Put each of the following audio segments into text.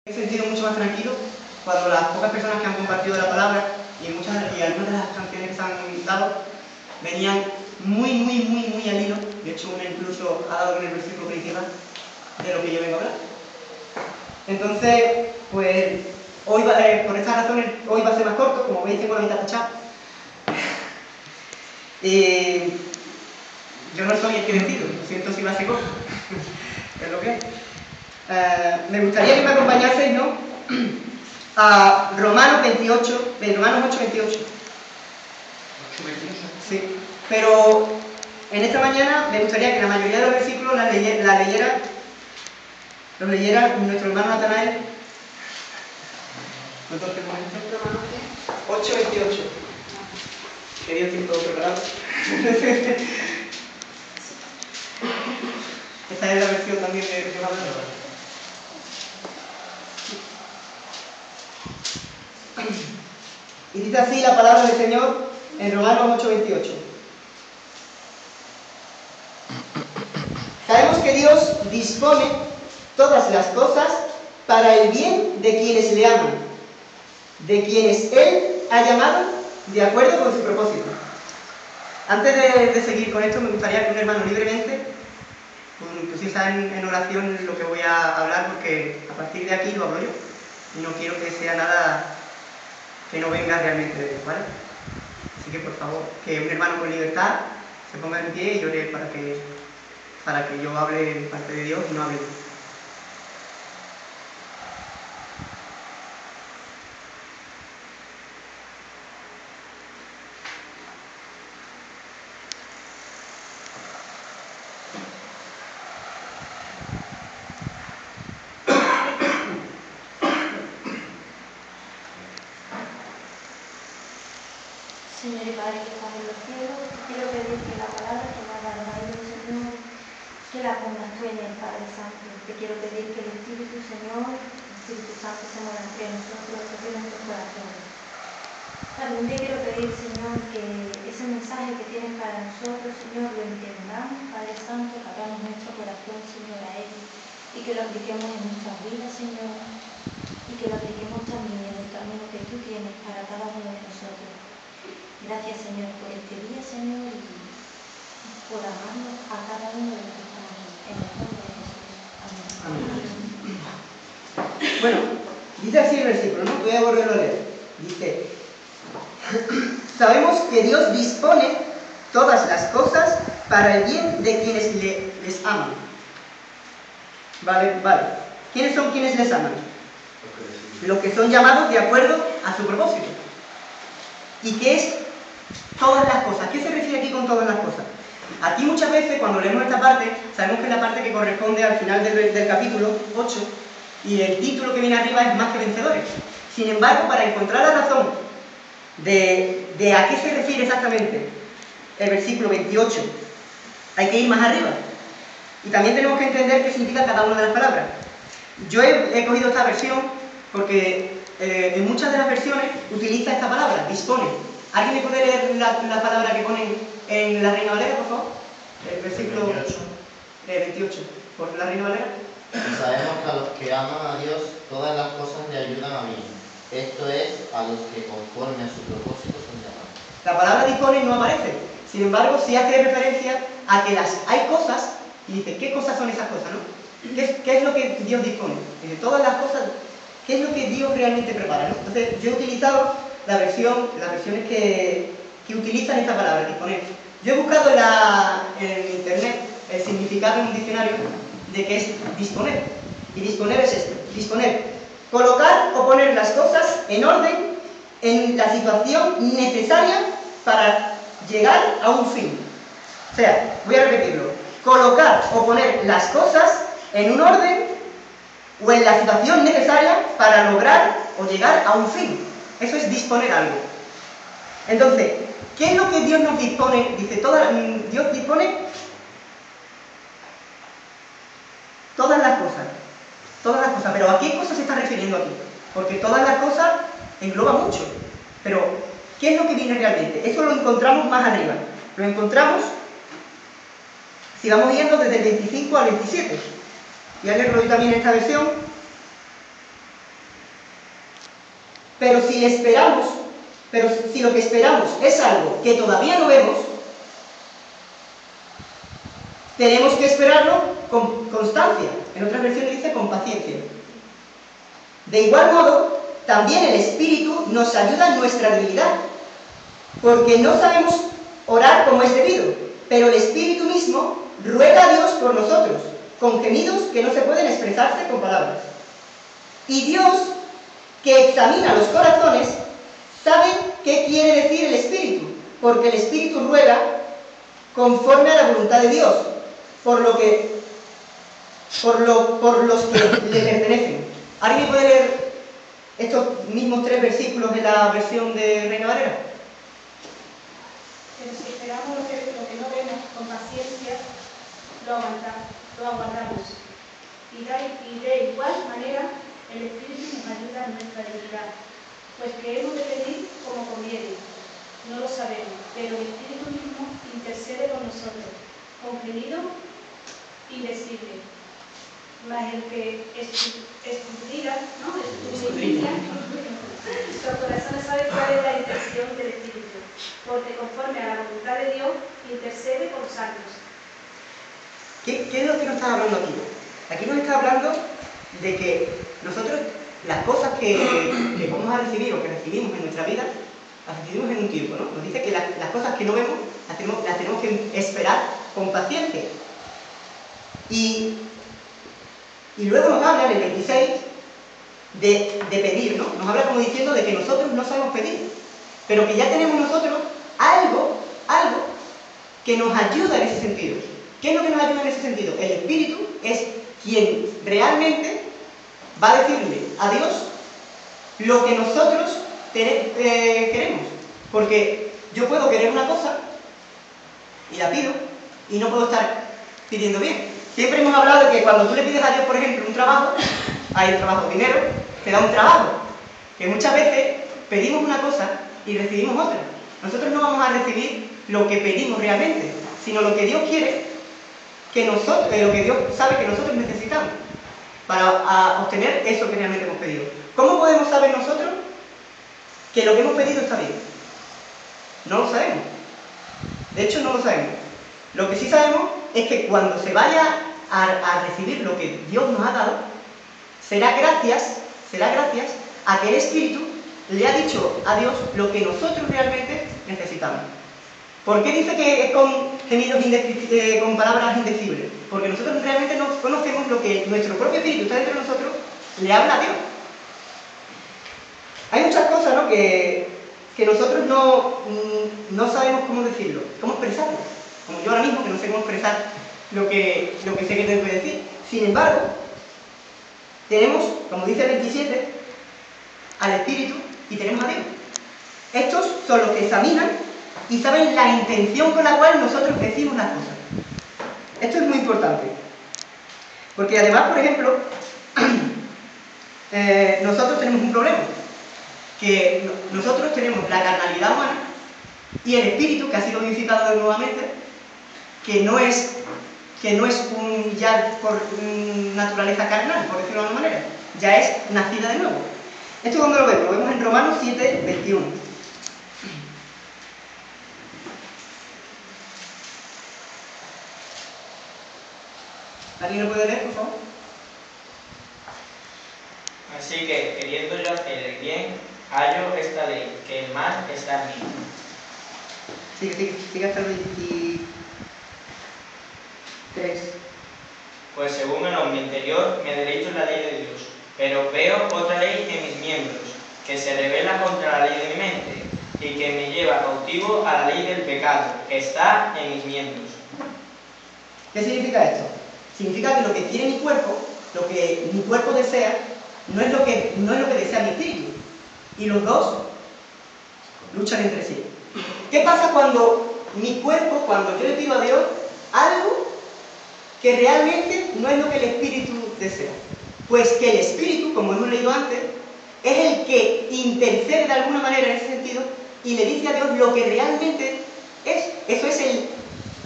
Me he sentido mucho más tranquilo cuando las pocas personas que han compartido la palabra y algunas de las canciones que se han dado venían muy al hilo. De hecho, una incluso ha dado con el versículo principal de lo que yo vengo a hablar. Entonces, pues, hoy por estas razones, hoy va a ser más corto. Como veis, tengo la mitad tachada. Yo no soy el que decido, lo siento si va a ser corto. Es lo que es. Me gustaría que me acompañaseis, ¿no?, a Romanos 28, Romanos 8, 28. Sí, pero en esta mañana me gustaría que la mayoría de los versículos los leyera nuestro hermano Natanael. Romanos 8, 28. Quería decir todo preparado. Esta es la versión también de Romanos. Y dice así la palabra del Señor en Romanos 8, 28. Sabemos que Dios dispone todas las cosas para el bien de quienes le aman, de quienes Él ha llamado de acuerdo con su propósito. Antes de seguir con esto, me gustaría que un hermano libremente, pusiera en oración lo que voy a hablar, porque a partir de aquí lo hablo yo y no quiero que sea nada que no venga realmente de Dios, ¿vale? Así que por favor, que un hermano con libertad se ponga en pie y ore para que yo hable de parte de Dios y no hable de Dios. Señor y Padre que estás en los cielos, te quiero pedir que la palabra que me ha dado ahí, Señor, que la pongas tú en el Padre Santo. Te quiero pedir que el Espíritu, Señor, el Espíritu Santo se mueva entre nosotros, que en nuestros corazones. Algún día quiero pedir, Señor, que ese mensaje que tienes para nosotros, Señor, lo entendamos, Padre Santo, que abramos nuestro corazón, Señor, a Él, y que lo apliquemos en nuestras vidas, Señor, y que lo apliquemos también en el camino que tú tienes para cada uno de nosotros. Gracias, Señor, por este día, Señor, y por amarnos a cada uno de los que estamos aquí. En el nombre de Jesús. Amén. Amén. Bueno, dice así el versículo, ¿no? Voy a volverlo a leer. Dice: sabemos que Dios dispone todas las cosas para el bien de quienes les aman. Vale. ¿Quiénes son quienes les aman? Los que son llamados de acuerdo a su propósito. ¿Y qué es todas las cosas? ¿A qué se refiere aquí con todas las cosas? Aquí muchas veces, cuando leemos esta parte, sabemos que es la parte que corresponde al final del capítulo 8, y el título que viene arriba es Más que vencedores. Sin embargo, para encontrar la razón de a qué se refiere exactamente el versículo 28, hay que ir más arriba. Y también tenemos que entender qué significa cada una de las palabras. Yo he cogido esta versión porque en muchas de las versiones utiliza esta palabra, dispone. ¿Alguien me puede leer la palabra que ponen en la Reina Valera, por favor? El versículo 28, por la Reina Valera. Y sabemos que a los que aman a Dios, todas las cosas le ayudan a bien. Esto es, a los que conforme a su propósito son llamados. La palabra dispone no aparece. Sin embargo, sí hace referencia a que hay cosas, y dice, ¿qué cosas son esas cosas, no? ¿Qué es lo que Dios dispone? Dice, todas las cosas, ¿qué es lo que Dios realmente prepara, no? Entonces, yo he utilizado las versiones que utilizan esta palabra, disponer. Yo he buscado en internet el significado en un diccionario de qué es disponer. Y disponer es esto: disponer, colocar o poner las cosas en orden en la situación necesaria para llegar a un fin. O sea, voy a repetirlo: colocar o poner las cosas en un orden o en la situación necesaria para lograr o llegar a un fin. Eso es disponer algo. Entonces, ¿qué es lo que Dios nos dispone? Dice, Dios dispone todas las cosas. Todas las cosas. Pero ¿a qué cosas se está refiriendo aquí? Porque todas las cosas engloba mucho. Pero, ¿qué es lo que viene realmente? Eso lo encontramos más arriba. Lo encontramos, si vamos viendo, desde el 25 al 27. Y a leerlo hoy también en esta versión. Pero si lo que esperamos es algo que todavía no vemos, tenemos que esperarlo con constancia. En otras versiones dice con paciencia. De igual modo, también el Espíritu nos ayuda en nuestra debilidad, porque no sabemos orar como es debido, pero el Espíritu mismo ruega a Dios por nosotros, con gemidos que no se pueden expresarse con palabras. Y Dios, que examina los corazones, sabe qué quiere decir el Espíritu, porque el Espíritu ruega conforme a la voluntad de Dios, por los que le pertenecen. ¿Alguien puede leer estos mismos 3 versículos de la versión de Reina Valera? Pero si esperamos lo que no vemos con paciencia, lo aguardamos. Y de igual manera, el Espíritu nos ayuda en nuestra debilidad, pues que hemos de pedir como conviene. No lo sabemos, pero el Espíritu mismo intercede con nosotros, con gemido indecible. Mas el que escudriña los corazones sabe cuál es la intención del Espíritu, porque conforme a la voluntad de Dios intercede por los santos. ¿Qué es lo que nos está hablando aquí? Aquí nos está hablando de que nosotros las cosas que vamos a recibir o que recibimos en nuestra vida, las recibimos en un tiempo, ¿no? Nos dice que las cosas que no vemos las tenemos que esperar con paciencia. Y luego nos habla en el 26 de pedir, ¿no? Nos habla como diciendo de que nosotros no sabemos pedir, pero que ya tenemos nosotros algo que nos ayuda en ese sentido. ¿Qué es lo que nos ayuda en ese sentido? El Espíritu es quien realmente va a decirle a Dios lo que nosotros queremos. Porque yo puedo querer una cosa y la pido y no puedo estar pidiendo bien. Siempre hemos hablado de que cuando tú le pides a Dios, por ejemplo, un trabajo, hay un trabajo, dinero, te da un trabajo. Que muchas veces pedimos una cosa y recibimos otra. Nosotros no vamos a recibir lo que pedimos realmente, sino lo que Dios quiere, lo que Dios sabe que nosotros necesitamos para obtener eso que realmente hemos pedido. ¿Cómo podemos saber nosotros que lo que hemos pedido está bien? No lo sabemos. De hecho, no lo sabemos. Lo que sí sabemos es que cuando se vaya a recibir lo que Dios nos ha dado, será gracias a que el Espíritu le ha dicho a Dios lo que nosotros realmente necesitamos. ¿Por qué dice que es con gemidos con palabras indecibles? Porque nosotros realmente no conocemos lo que nuestro propio Espíritu está dentro de nosotros, le habla a Dios. Hay muchas cosas, ¿no?, que nosotros no sabemos cómo decirlo, cómo expresarlo. Como yo ahora mismo, que no sé cómo expresar lo que sé que tengo que decir. Sin embargo, tenemos, como dice el 27, al Espíritu y tenemos a Dios. Estos son los que examinan y saben la intención con la cual nosotros decimos las cosas. Esto es muy importante. Porque además, por ejemplo, nosotros tenemos un problema. Que nosotros tenemos la carnalidad humana y el Espíritu, que ha sido vivificado nuevamente, que no es ya por naturaleza carnal, por decirlo de alguna manera, ya es nacida de nuevo. ¿Esto dónde lo vemos? Lo vemos en Romanos 7, 21. ¿Alguien lo puede leer, por favor? Así que, queriendo yo hacer el bien, hallo esta ley, que el mal está en mí. Sigue hasta el 23. Pues según el hombre interior, me deleito en la ley de Dios, pero veo otra ley en mis miembros, que se revela contra la ley de mi mente, y que me lleva cautivo a la ley del pecado, que está en mis miembros. ¿Qué significa esto? Significa que lo que quiere mi cuerpo, lo que mi cuerpo desea, no es lo que desea mi espíritu. Y los dos luchan entre sí. ¿Qué pasa cuando mi cuerpo, cuando yo le pido a Dios algo que realmente no es lo que el espíritu desea? Pues que el espíritu, como hemos leído antes, es el que intercede de alguna manera en ese sentido y le dice a Dios lo que realmente es. Eso es el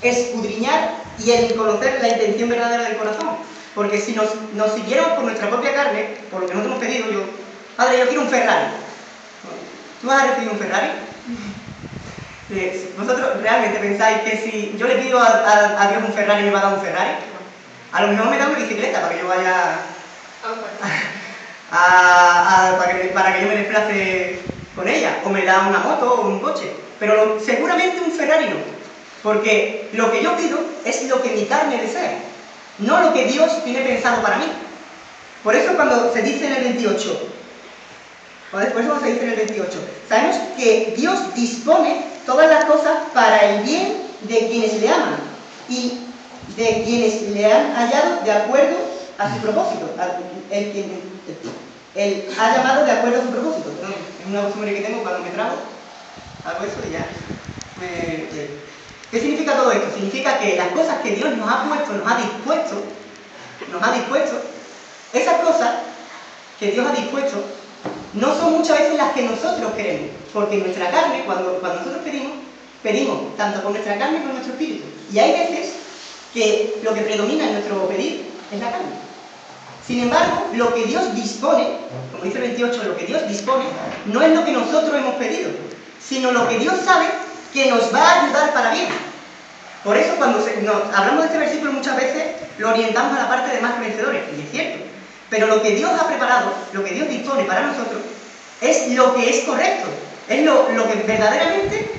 escudriñar y el conocer la intención verdadera del corazón. Porque si nos siguiéramos por nuestra propia carne, por lo que nosotros hemos pedido, Padre, yo quiero un Ferrari. ¿Tú vas a recibir un Ferrari? ¿Vosotros realmente pensáis que si yo le pido a Dios un Ferrari, me va a dar un Ferrari? A lo mejor me da una bicicleta para que yo vaya para que yo me desplace con ella, o me da una moto o un coche, pero seguramente un Ferrari no, porque lo que yo pido es lo que mi carne desea, no lo que Dios tiene pensado para mí. Por eso cuando se dice en el 28, sabemos que Dios dispone todas las cosas para el bien de quienes le aman y de quienes le han hallado de acuerdo a su propósito. Él ha llamado de acuerdo a su propósito. Es una costumbre que tengo cuando me trago, hago eso y ya. ¿Qué significa todo esto? Significa que las cosas que Dios nos ha puesto, nos ha dispuesto, esas cosas que Dios ha dispuesto, no son muchas veces las que nosotros queremos, porque nuestra carne, cuando nosotros pedimos tanto con nuestra carne como con nuestro espíritu. Y hay veces que lo que predomina en nuestro pedir es la carne. Sin embargo, lo que Dios dispone, como dice el 28, lo que Dios dispone no es lo que nosotros hemos pedido, sino lo que Dios sabe que nos va a ayudar para bien. Por eso cuando hablamos de este versículo muchas veces lo orientamos a la parte de más que vencedores, y es cierto. Pero lo que Dios ha preparado, lo que Dios dispone para nosotros, es lo que es correcto, es lo que verdaderamente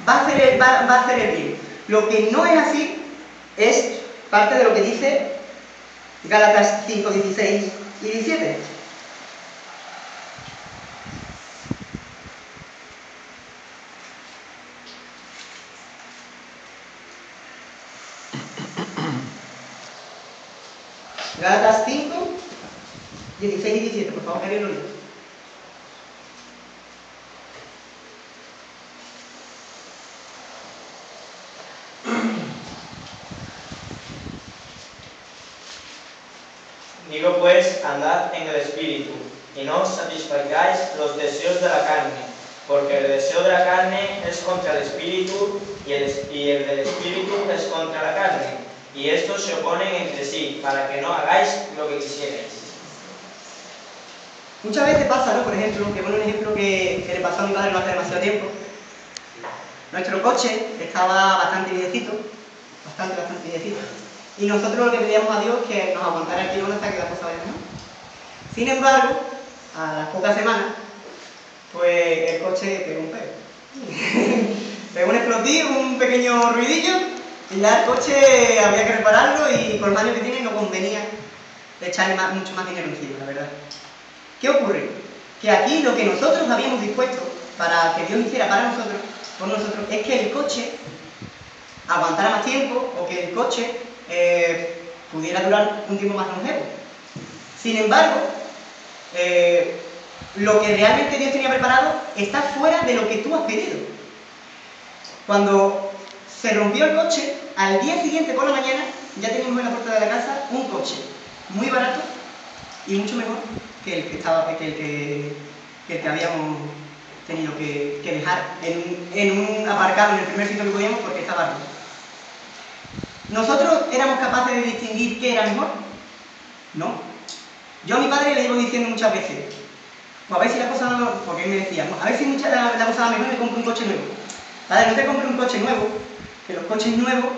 va a hacer el bien. Lo que no es así es parte de lo que dice Gálatas 5, 16 y 17. Gálatas 5, 16 y 17, por favor, que alguien lo lea. Digo pues, andad en el Espíritu, y no os satisfagáis los deseos de la carne, porque el deseo de la carne es contra el Espíritu, y el del Espíritu es contra la carne, y estos se oponen entre sí, para que no hagáis lo que quisierais. Muchas veces pasa, ¿no? Por ejemplo, que bueno, un ejemplo que le pasó a mi padre no hace demasiado tiempo. Nuestro coche estaba bastante viejecito, bastante viejecito. Y nosotros le pedíamos a Dios que nos aguantara el tirón hasta que la cosa vaya mejor. Sin embargo, a las pocas semanas, pues el coche pegó un pego. Pegó un explotivo, un pequeño ruidillo, y ya el coche había que repararlo y con los años que tiene no convenía echarle mucho más dinero encima, la verdad. ¿Qué ocurre? Que aquí lo que nosotros habíamos dispuesto para que Dios hiciera para nosotros, por nosotros, es que el coche aguantara más tiempo o que el coche pudiera durar un tiempo más longevo. Sin embargo, lo que realmente Dios tenía preparado está fuera de lo que tú has pedido. Cuando se rompió el coche, al día siguiente por la mañana ya teníamos en la puerta de la casa un coche muy barato y mucho mejor que el que habíamos tenido que dejar en un aparcado en el primer sitio que podíamos porque estaba roto. ¿Nosotros éramos capaces de distinguir qué era mejor? No. Yo a mi padre le llevo diciendo muchas veces, pues a ver si la cosa no, porque él me decía, a ver si la cosa va mejor, me compro un coche nuevo. Padre, no te compres un coche nuevo, que los coches nuevos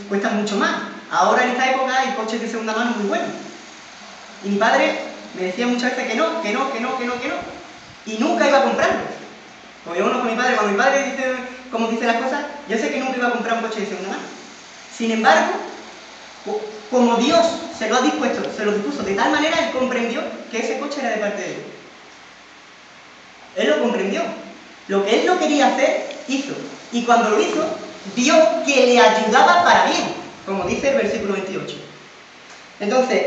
cuestan mucho más. Ahora en esta época hay coches de segunda mano muy buenos. Y mi padre me decía muchas veces que no. Y nunca iba a comprarlo. Como yo conozco a mi padre, cuando mi padre dice cómo dice las cosas, yo sé que nunca iba a comprar un coche de segunda mano. Sin embargo, como Dios se lo ha dispuesto, se lo dispuso de tal manera, él comprendió que ese coche era de parte de Dios. Él lo comprendió. Lo que él no quería hacer, hizo. Y cuando lo hizo, vio que le ayudaba para bien, como dice el versículo 28. Entonces,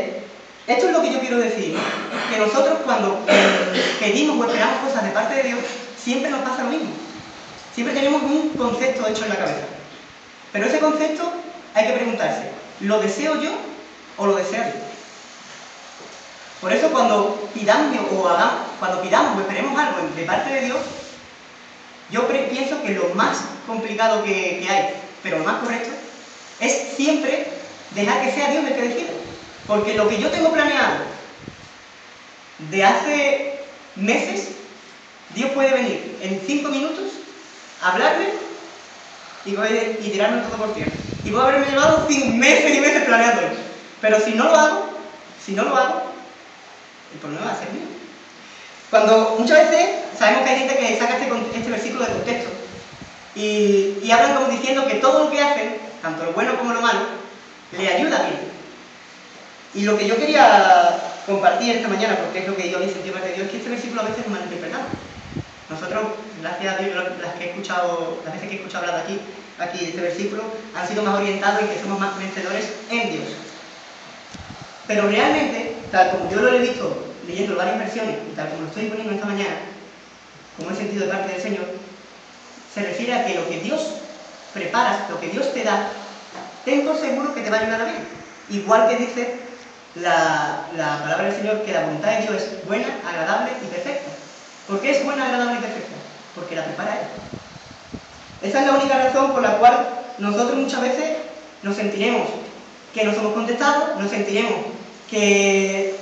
esto es lo que yo quiero decir, ¿no? Que nosotros cuando pedimos o esperamos cosas de parte de Dios, siempre nos pasa lo mismo. Siempre tenemos un concepto hecho en la cabeza. Pero ese concepto hay que preguntarse, ¿lo deseo yo o lo desea Dios? Por eso cuando pidamos o esperemos algo de parte de Dios, yo pienso que lo más complicado que hay, pero lo más correcto, es siempre dejar que sea Dios el que decida. Porque lo que yo tengo planeado de hace meses, Dios puede venir en 5 minutos, hablarme y tirarme todo por tierra. Y puedo haberme llevado meses y meses planeándolo. Pero si no lo hago, el problema va a ser mío. Cuando muchas veces sabemos que hay gente que saca este versículo de contexto y hablan como diciendo que todo lo que hacen, tanto lo bueno como lo malo, le ayuda a Dios. Y lo que yo quería compartir esta mañana, porque es lo que yo había sentido parte de Dios, es que este versículo a veces es malinterpretado. Nosotros, gracias a Dios, las veces que he escuchado hablar de aquí de este versículo, han sido más orientados en que somos más vencedores en Dios. Pero realmente, tal como yo lo he visto leyendo varias versiones y tal como lo estoy poniendo esta mañana, como he sentido de parte del Señor, se refiere a que lo que Dios prepara, lo que Dios te da, ten por seguro que te va a ayudar a bien. Igual que dice la palabra del Señor, que la voluntad de Dios es buena, agradable y perfecta. ¿Por qué es buena, agradable y perfecta? Porque la prepara Él. Esa es la única razón por la cual nosotros muchas veces nos sentiremos que no somos contestados, nos sentiremos que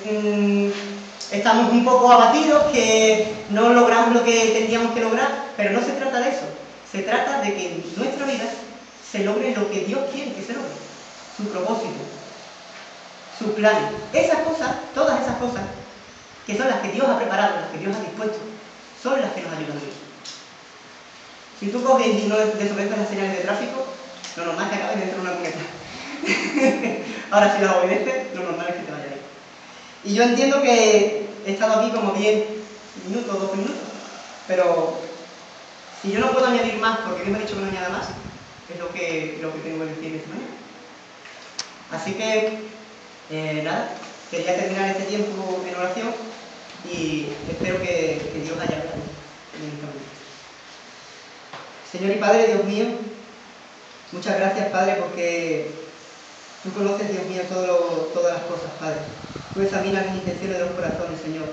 estamos un poco abatidos, que no logramos lo que tendríamos que lograr, pero no se trata de eso. Se trata de que en nuestra vida se logre lo que Dios quiere que se logre, su propósito, su plan. Esas cosas, todas esas cosas, que son las que Dios ha preparado, las que Dios ha dispuesto, son las que nos ayudan a Dios. Si tú coges y no desobedeces las señales de tráfico, lo normal es que acabes dentro de una cuneta. Ahora, si las obedeces, lo normal es que te vayas ahí. Y yo entiendo que he estado aquí como 10 minutos, 12 minutos, pero si yo no puedo añadir más, porque Dios me ha dicho que no añada más, es lo que tengo que decir esta mañana. Así que, nada, quería terminar este tiempo en oración y espero que Dios haya hablado en esta mañana. Señor y Padre, Dios mío, muchas gracias, Padre, porque tú conoces, Dios mío, todas las cosas, Padre. Tú examinas las intenciones de los corazones, Señor.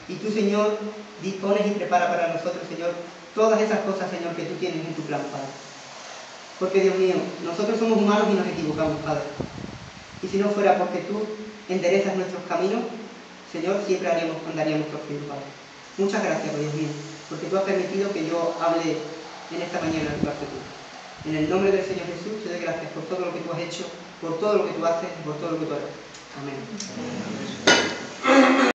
Y tú, Señor, dispones y preparas para nosotros, Señor, todas esas cosas, Señor, que tú tienes en tu plan, Padre. Porque, Dios mío, nosotros somos humanos y nos equivocamos, Padre. Y si no fuera porque tú enderezas nuestros caminos, Señor, siempre andaríamos torcidos, Padre. Muchas gracias, Dios mío, porque tú has permitido que yo hable en esta mañana de parte tuya. En el nombre del Señor Jesús, te doy gracias por todo lo que tú has hecho, por todo lo que tú haces y por todo lo que tú harás. Amén.